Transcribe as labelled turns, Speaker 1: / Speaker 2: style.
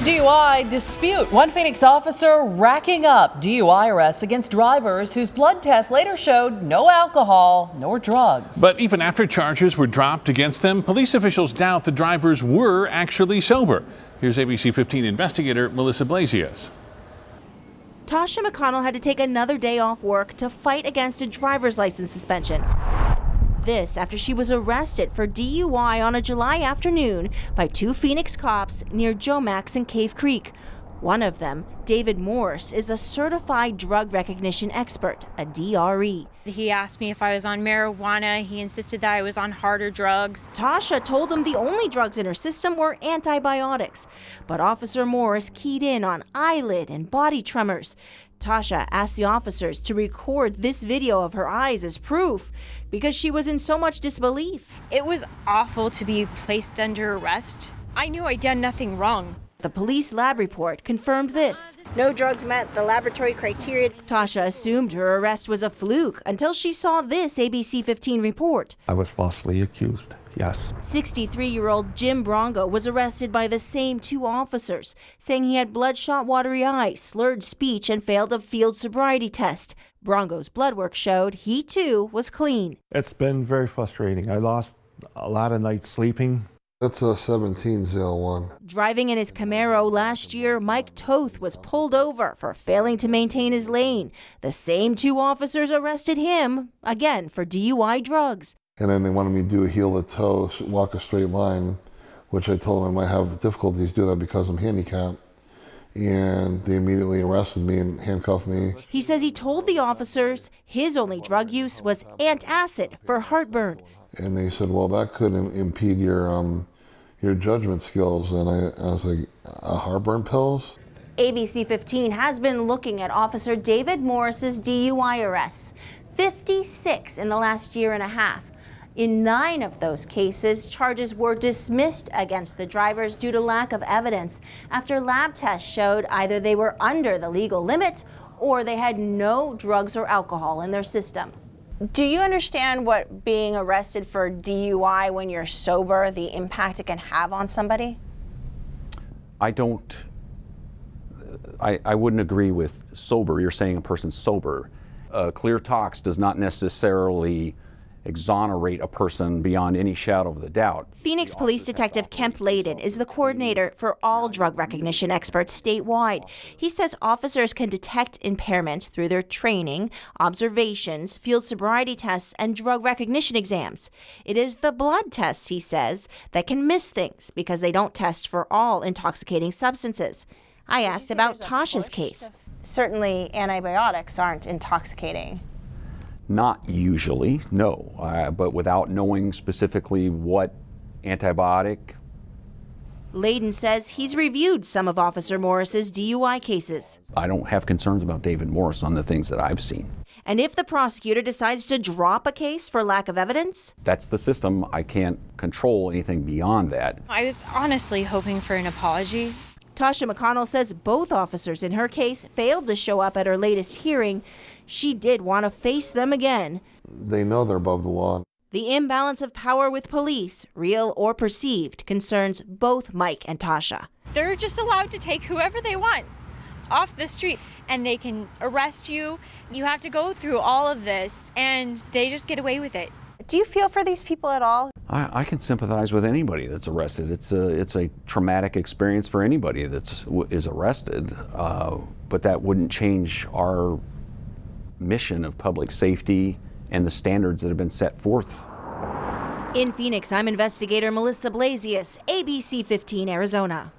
Speaker 1: DUI dispute. One Phoenix officer racking up DUI arrests against drivers whose blood tests later showed no alcohol nor drugs.
Speaker 2: But even after charges were dropped against them, police officials doubt the drivers were actually sober. Here's ABC 15 investigator Melissa Blasius.
Speaker 3: Tasha McConnell had to take another day off work to fight against a driver's license suspension. This after she was arrested for DUI on a July afternoon by two Phoenix cops near Joe Max and Cave Creek. One of them, David Morse, is a certified drug recognition expert, a DRE.
Speaker 4: He asked me if I was on marijuana. He insisted that I was on harder drugs.
Speaker 3: Tasha told him the only drugs in her system were antibiotics, but Officer Morris keyed in on eyelid and body tremors. Tasha asked the officers to record this video of her eyes as proof because she was in so much disbelief.
Speaker 4: It was awful to be placed under arrest. I knew I'd done nothing wrong.
Speaker 3: The police lab report confirmed this. No drugs met the laboratory criteria. Tasha assumed her arrest was a fluke until she saw this ABC 15 report.
Speaker 5: I was falsely accused, yes.
Speaker 3: 63-year-old Jim Brongo was arrested by the same two officers, saying he had bloodshot, watery eyes, slurred speech, and failed a field sobriety test. Brongo's blood work showed he, too, was clean.
Speaker 5: It's been very frustrating. I lost a lot of nights sleeping.
Speaker 6: That's a 1701.
Speaker 3: Driving in his Camaro last year, Mike Toth was pulled over for failing to maintain his lane. The same two officers arrested him, again, for DUI drugs.
Speaker 6: And then they wanted me to do a heel to toe, walk a straight line, which I told them I might have difficulties doing that because I'm handicapped. And they immediately arrested me and handcuffed me.
Speaker 3: He says he told the officers his only drug use was antacid for heartburn.
Speaker 6: And they said, well, that could impede your judgment skills. And I was like, heartburn pills?
Speaker 3: ABC 15 has been looking at Officer David Morris's DUI arrests, 56 in the last year and a half. In 9 of those cases, charges were dismissed against the drivers due to lack of evidence after lab tests showed either they were under the legal limit or they had no drugs or alcohol in their system. Do you understand what being arrested for DUI when you're sober, the impact it can have on somebody?
Speaker 7: I wouldn't agree with sober. You're saying a person's sober. Clear tox does not necessarily exonerate a person beyond any shadow of the doubt.
Speaker 3: Phoenix Police Detective Kemp Layden is the coordinator for all drug recognition experts statewide. He says officers can detect impairment through their training, observations, field sobriety tests, and drug recognition exams. It is the blood tests, he says, that can miss things because they don't test for all intoxicating substances. I asked about Tasha's case. Certainly antibiotics aren't intoxicating.
Speaker 7: Not usually, no, but without knowing specifically what antibiotic.
Speaker 3: Layden says he's reviewed some of Officer Morris's DUI cases.
Speaker 7: I don't have concerns about David Morris on the things that I've seen.
Speaker 3: And if the prosecutor decides to drop a case for lack of evidence?
Speaker 7: That's the system. I can't control anything beyond that.
Speaker 4: I was honestly hoping for an apology.
Speaker 3: Tasha McConnell says both officers in her case failed to show up at her latest hearing. She did want to face them again.
Speaker 6: They know they're above the law.
Speaker 3: The imbalance of power with police, real or perceived, concerns both Mike and Tasha.
Speaker 4: They're just allowed to take whoever they want off the street and they can arrest you. You have to go through all of this and they just get away with it.
Speaker 3: Do you feel for these people at all?
Speaker 7: I can sympathize with anybody that's arrested. It's a traumatic experience for anybody that is arrested, but that wouldn't change our mission of public safety and the standards that have been set forth.
Speaker 3: In Phoenix, I'm investigator Melissa Blasius, ABC 15 Arizona.